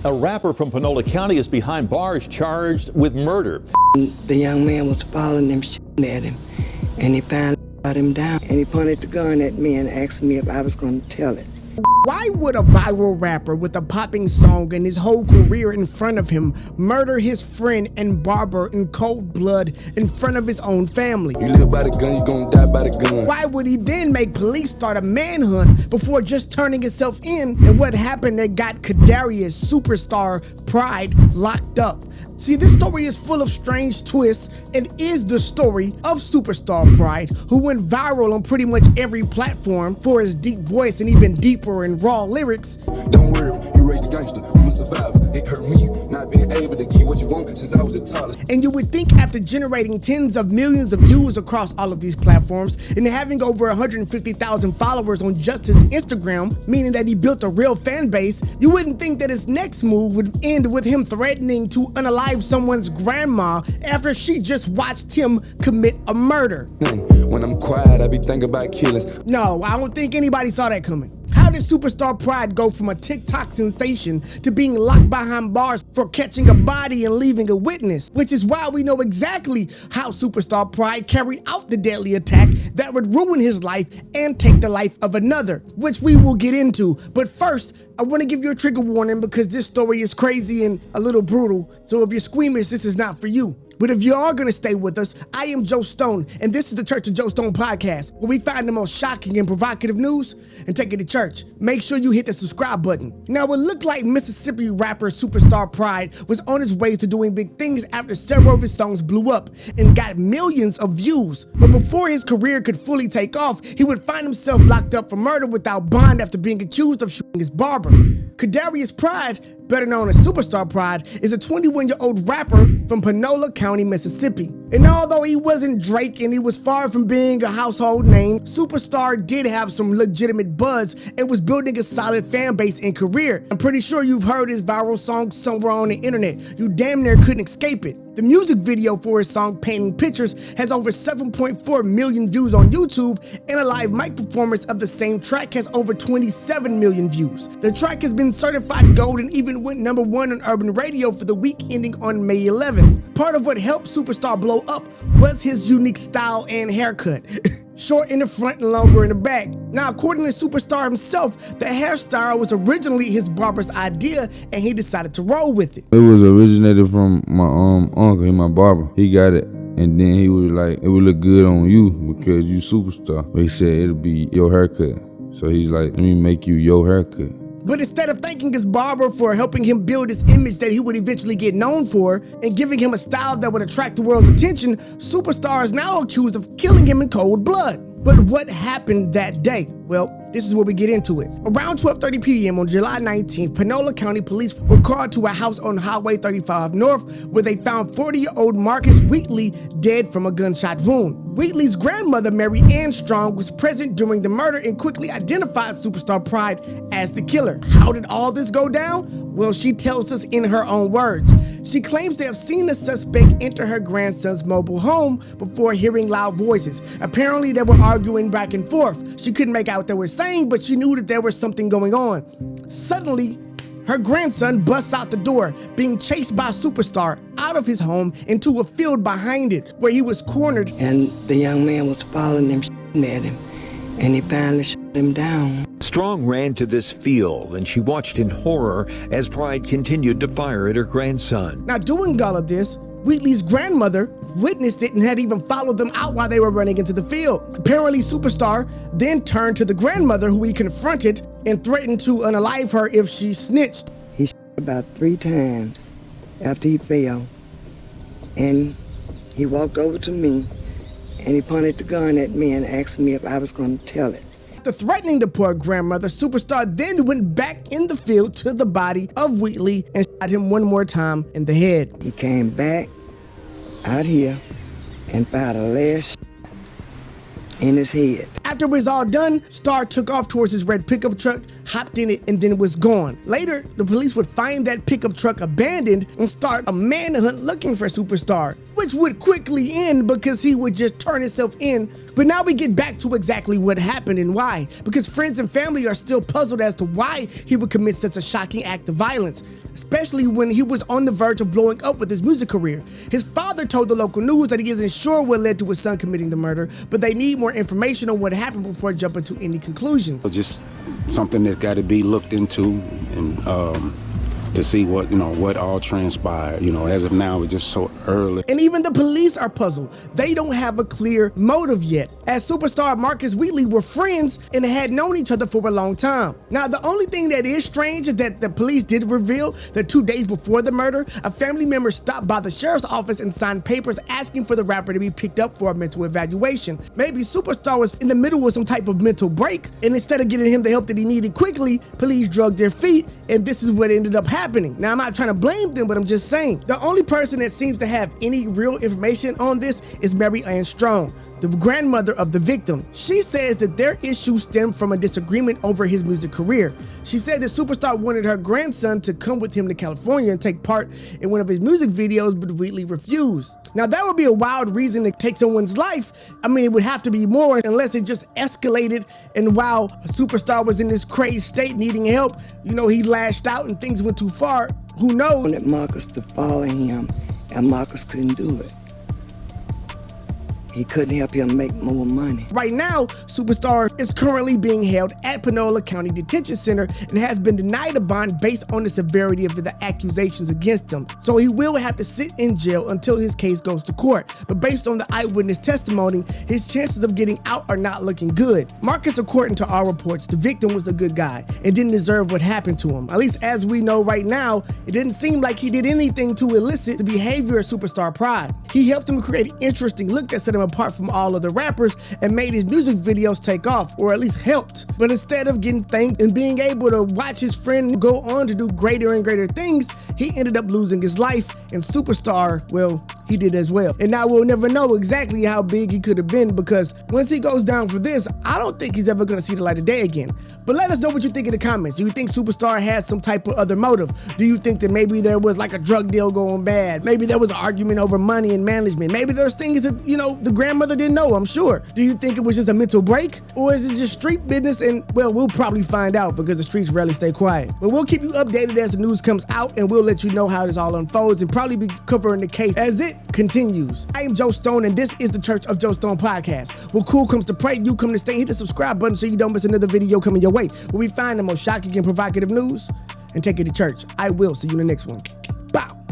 A rapper from Panola County is behind bars charged with murder. The young man was following him, shooting at him, and he finally shot him down. And he pointed the gun at me and asked me if I was going to tell it. Why would a viral rapper with a popping song and his whole career in front of him murder his friend and Barber in cold blood in front of his own family? You live by the gun, you gonna die by the gun. Why would he then make police start a manhunt before just turning himself in? And what happened that got Cadarrius Superstar Pride locked up? See, this story is full of strange twists and is the story of Superstar Pride, who went viral on pretty much every platform for his deep voice and even deeper and raw lyrics. Don't worry, you raised the gangster, I'm a survivor. It hurt me not being able to give you what you want since I was a toddler. And you would think after generating tens of millions of views across all of these platforms and having over 150,000 followers on just his Instagram, meaning that he built a real fan base, you wouldn't think that his next move would end with him threatening to unalive someone's grandma after she just watched him commit a murder. When I'm quiet, I be thinking about killings. No, I don't think anybody saw that coming. How did Superstar Pride go from a TikTok sensation to being locked behind bars for catching a body and leaving a witness? Which is why we know exactly how Superstar Pride carried out the deadly attack that would ruin his life and take the life of another, which we will get into. But first, I want to give you a trigger warning because this story is crazy and a little brutal. So if you're squeamish, this is not for you. But if you are going to stay with us, I am Joe Stone, and this is the Church of Joe Stone podcast, where we find the most shocking and provocative news and take it to church. Make sure you hit the subscribe button. Now, it looked like Mississippi rapper Superstar Pride was on his way to doing big things after several of his songs blew up and got millions of views. But before his career could fully take off, he would find himself locked up for murder without bond after being accused of shooting his barber. Cadarrius Pride, better known as Superstar Pride, is a 21-year-old rapper from Panola County, Mississippi. And although he wasn't Drake and he was far from being a household name, Superstar did have some legitimate buzz and was building a solid fan base and career. I'm pretty sure you've heard his viral song somewhere on the internet. You damn near couldn't escape it. The music video for his song Painting Pictures has over 7.4 million views on YouTube, and a live mic performance of the same track has over 27 million views. The track has been certified gold and even went #1 on urban radio for the week ending on May 11th. Part of what helped Superstar blow up was his unique style and haircut. Short in the front and longer in the back. Now, according to Superstar himself, the hairstyle was originally his barber's idea and he decided to roll with it. It was originated from my uncle, he my barber. He got it, and then he was like, it would look good on you because you Superstar. But he said it'll be your haircut. So he's like, let me make you your haircut. But instead of thanking his barber for helping him build this image that he would eventually get known for and giving him a style that would attract the world's attention, Superstar is now accused of killing him in cold blood. But what happened that day? Well, this is where we get into it. Around 12:30 p.m. on July 19th, Panola County police were called to a house on Highway 35 North where they found 40-year-old Marcus Wheatley dead from a gunshot wound. Wheatley's grandmother, Mary Ann Strong, was present during the murder and quickly identified Superstar Pride as the killer. How did all this go down? Well, she tells us in her own words. She claims to have seen the suspect enter her grandson's mobile home before hearing loud voices. Apparently, they were arguing back and forth. She couldn't make out what they were saying, but she knew that there was something going on. Suddenly, her grandson busts out the door, being chased by Superstar out of his home into a field behind it, where he was cornered. And the young man was following him, shooting at him, and he finally shot him down. Strong ran to this field and she watched in horror as Pride continued to fire at her grandson. Now, doing all of this, Wheatley's grandmother witnessed it and had even followed them out while they were running into the field. Apparently, Superstar then turned to the grandmother, who he confronted and threatened to unalive her if she snitched. He shot about 3 times after he fell, and he walked over to me and he pointed the gun at me and asked me if I was going to tell it. After threatening the poor grandmother, Superstar then went back in the field to the body of Wheatley and shot him one more time in the head. He came back out here and fired a last shot in his head. After it was all done, Star took off towards his red pickup truck, hopped in it, and then was gone. Later, the police would find that pickup truck abandoned and start a manhunt looking for Superstar, which would quickly end because he would just turn himself in. But now we get back to exactly what happened and why, because friends and family are still puzzled as to why he would commit such a shocking act of violence, especially when he was on the verge of blowing up with his music career. His father told the local news that he isn't sure what led to his son committing the murder, but they need more information on what happened before jumping to any conclusions. Just something that's got to be looked into and to see what all transpired. As of now, it's just so early. And even the police are puzzled. They don't have a clear motive yet, as Superstar and Marcus Wheatley were friends and had known each other for a long time. Now, the only thing that is strange is that the police did reveal that 2 days before the murder, a family member stopped by the sheriff's office and signed papers asking for the rapper to be picked up for a mental evaluation. Maybe Superstar was in the middle of some type of mental break, and instead of getting him the help that he needed quickly, police drugged their feet, and this is what ended up happening. Now, I'm not trying to blame them, but I'm just saying. The only person that seems to have any real information on this is Mary Ann Strong, the grandmother of the victim. She says that their issues stem from a disagreement over his music career. She said that Superstar wanted her grandson to come with him to California and take part in one of his music videos, but Wheatley refused. Now, that would be a wild reason to take someone's life. I mean, it would have to be more unless it just escalated, and while Superstar was in this crazed state needing help, he lashed out and things went too far. Who knows? I wanted Marcus to follow him, and Marcus couldn't do it. He couldn't help him make more money. Right now, Superstar is currently being held at Panola County Detention Center and has been denied a bond based on the severity of the accusations against him. So he will have to sit in jail until his case goes to court. But based on the eyewitness testimony, his chances of getting out are not looking good. Marcus, according to our reports, the victim was a good guy and didn't deserve what happened to him. At least as we know right now, it didn't seem like he did anything to elicit the behavior of Superstar Pride. He helped him create an interesting look that set him apart from all other rappers and made his music videos take off, or at least helped. But instead of getting thanked and being able to watch his friend go on to do greater and greater things, he ended up losing his life, and Superstar, well, he did as well. And now we'll never know exactly how big he could have been, because once he goes down for this, I don't think he's ever gonna see the light of day again. But let us know what you think in the comments. Do you think Superstar had some type of other motive? Do you think that maybe there was like a drug deal going bad? Maybe there was an argument over money and management. Maybe there's things that, the grandmother didn't know, I'm sure. Do you think it was just a mental break? Or is it just street business? And, well, we'll probably find out because the streets rarely stay quiet. But we'll keep you updated as the news comes out, and we'll let you know how this all unfolds and probably be covering the case as it continues. I am Joe Stone, and this is the Church of Joe Stone podcast. Where cool comes to pray, you come to stay. Hit the subscribe button so you don't miss another video coming your way, where we find the most shocking and provocative news and take it to church. I will see you in the next one.